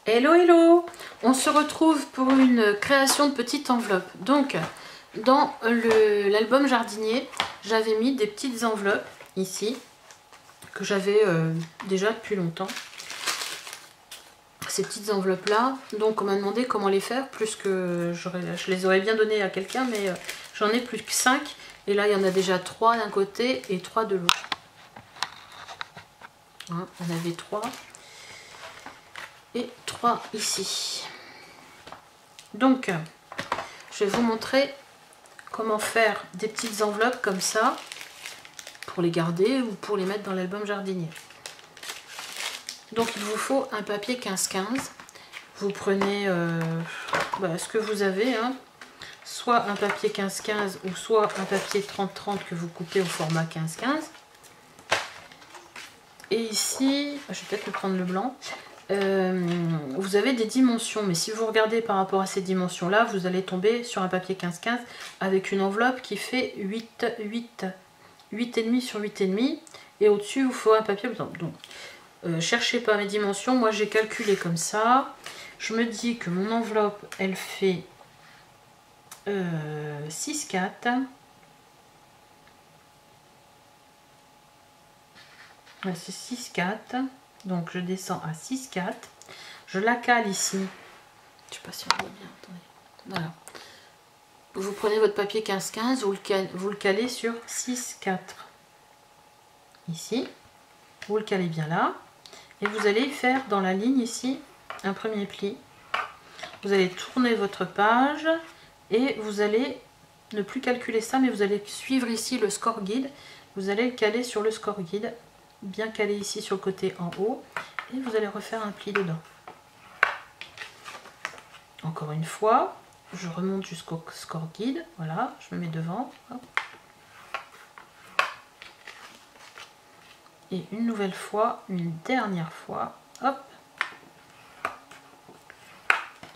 Hello hello. On se retrouve pour une création de petite enveloppe. Donc dans l'album jardinier, j'avais mis des petites enveloppes ici que j'avais déjà depuis longtemps. Ces petites enveloppes là, donc on m'a demandé comment les faire, plus que je les aurais bien données à quelqu'un, mais j'en ai plus que 5 et là il y en a déjà 3 d'un côté et 3 de l'autre. Hein, on avait 3 et 3 ici. Donc je vais vous montrer comment faire des petites enveloppes comme ça pour les garder ou pour les mettre dans l'album jardinier. Donc il vous faut un papier 15-15. Vous prenez ce que vous avez, hein. Soit un papier 15-15 ou soit un papier 30-30 que vous coupez au format 15-15. Et ici, je vais peut-être me prendre le blanc. Vous avez des dimensions, mais si vous regardez par rapport à ces dimensions là, vous allez tomber sur un papier 15-15 avec une enveloppe qui fait 8,5 sur 8,5 et au-dessus vous faut un papier blanc. Donc cherchez pas mes dimensions, moi j'ai calculé comme ça. Je me dis que mon enveloppe elle fait 6,4. C'est 6,4. Donc je descends à 6,4. Je la cale ici. Je sais pas si on voit bien. Attendez. Voilà. Vous prenez votre papier 15-15, vous le calez sur 6,4. Ici. Vous le calez bien là. Et vous allez faire dans la ligne ici un premier pli. Vous allez tourner votre page et vous allez ne plus calculer ça, mais vous allez suivre ici le score guide. Vous allez le caler sur le score guide. Bien calé ici sur le côté en haut et vous allez refaire un pli dedans. Encore une fois, je remonte jusqu'au score guide, voilà, je me mets devant. Hop. Et une nouvelle fois, une dernière fois, hop.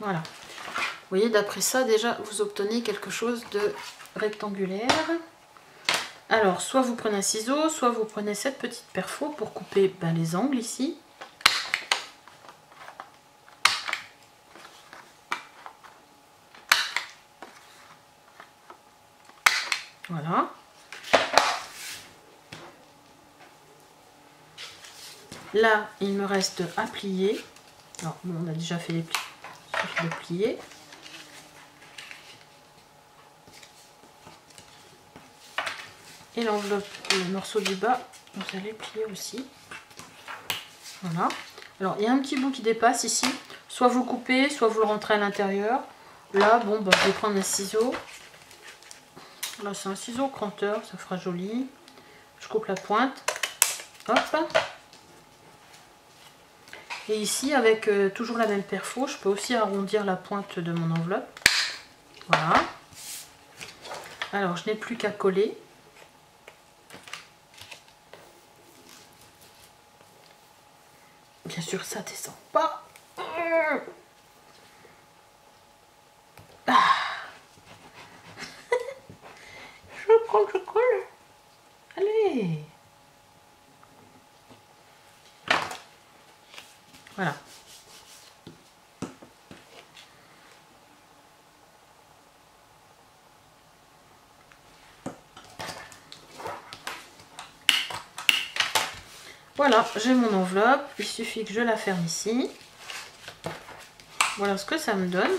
Voilà. Vous voyez, d'après ça, déjà, vous obtenez quelque chose de rectangulaire. Alors, soit vous prenez un ciseau, soit vous prenez cette petite perfo pour couper les angles ici. Voilà. Là, il me reste à plier. Alors, bon, on a déjà fait les plis. Il suffit de plier. Et l'enveloppe, le morceau du bas, vous allez plier aussi. Voilà. Alors, il y a un petit bout qui dépasse ici. Soit vous coupez, soit vous le rentrez à l'intérieur. Là, bon, je vais prendre un ciseau. Là, c'est un ciseau cranteur, ça fera joli. Je coupe la pointe. Hop. Et ici, avec toujours la même perfo, je peux aussi arrondir la pointe de mon enveloppe. Voilà. Alors, je n'ai plus qu'à coller. Bien sûr, ça descend pas. Ah. Je colle. Allez. Voilà. Voilà, j'ai mon enveloppe. Il suffit que je la ferme ici. Voilà ce que ça me donne.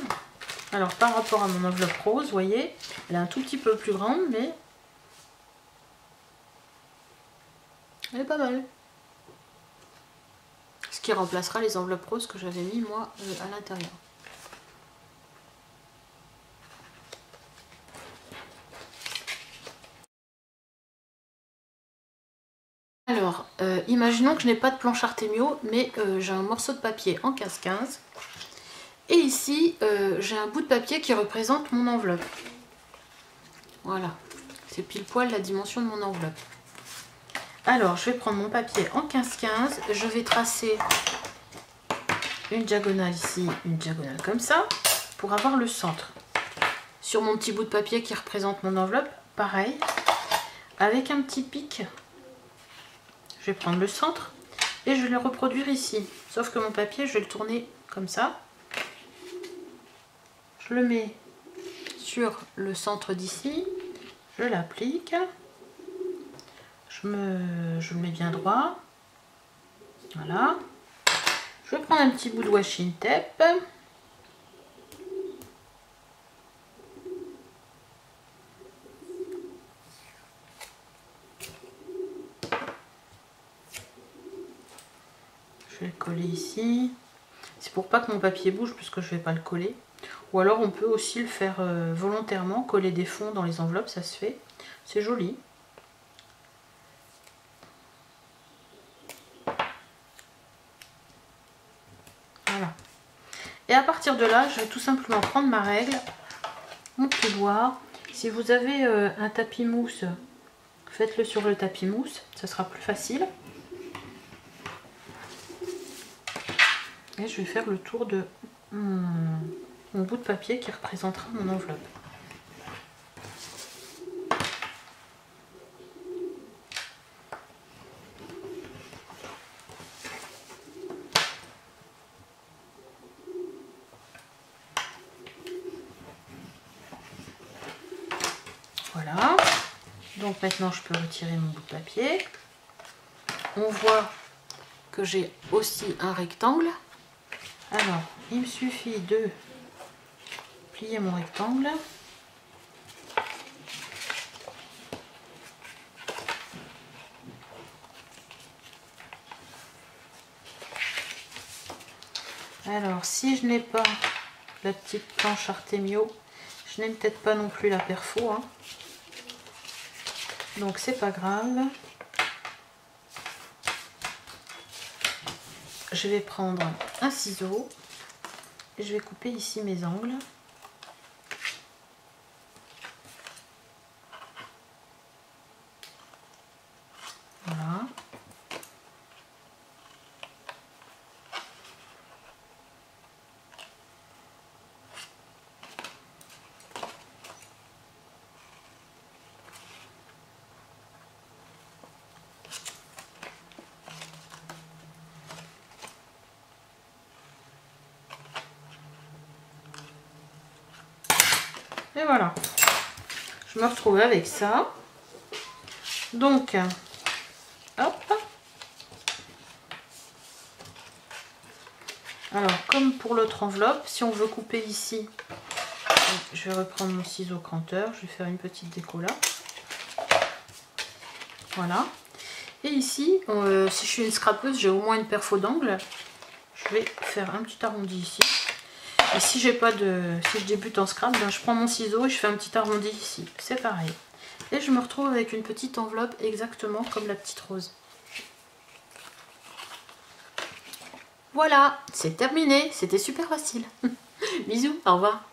Alors, par rapport à mon enveloppe rose, vous voyez, elle est un tout petit peu plus grande, mais elle est pas mal. Ce qui remplacera les enveloppes roses que j'avais mis, moi, à l'intérieur. Alors, imaginons que je n'ai pas de planche Artemio, mais j'ai un morceau de papier en 15-15. Et ici, j'ai un bout de papier qui représente mon enveloppe. Voilà, c'est pile poil la dimension de mon enveloppe. Alors, je vais prendre mon papier en 15-15. Je vais tracer une diagonale ici, une diagonale comme ça, pour avoir le centre. Sur mon petit bout de papier qui représente mon enveloppe, pareil, avec un petit pic. Je vais prendre le centre et je vais le reproduire ici. Sauf que mon papier, je vais le tourner comme ça. Je le mets sur le centre d'ici, je l'applique, je le mets bien droit. Voilà. Je prends un petit bout de washi tape. Je vais le coller ici. C'est pour pas que mon papier bouge puisque je vais pas le coller. Ou alors on peut aussi le faire volontairement, coller des fonds dans les enveloppes, ça se fait. C'est joli. Voilà. Et à partir de là, je vais tout simplement prendre ma règle, mon couloir. Si vous avez un tapis mousse, faites-le sur le tapis mousse, ça sera plus facile. Et je vais faire le tour de mon bout de papier qui représentera mon enveloppe. Voilà. Donc maintenant je peux retirer mon bout de papier. On voit que j'ai aussi un rectangle. Alors, il me suffit de plier mon rectangle. Alors, si je n'ai pas la petite planche Artemio, je n'ai peut-être pas non plus la perfo, hein. Donc c'est pas grave. Je vais prendre un ciseau et je vais couper ici mes angles. Voilà. Et voilà, je me retrouve avec ça. Donc, hop. Alors, comme pour l'autre enveloppe, si on veut couper ici, je vais reprendre mon ciseau cranteur, je vais faire une petite déco là. Voilà. Et ici, si je suis une scrapeuse, j'ai au moins une perfo d'angle. Je vais faire un petit arrondi ici. Et si j'ai pas de, si je débute en scrap, ben je prends mon ciseau et je fais un petit arrondi ici. C'est pareil. Et je me retrouve avec une petite enveloppe exactement comme la petite rose. Voilà, c'est terminé. C'était super facile. Bisous, au revoir.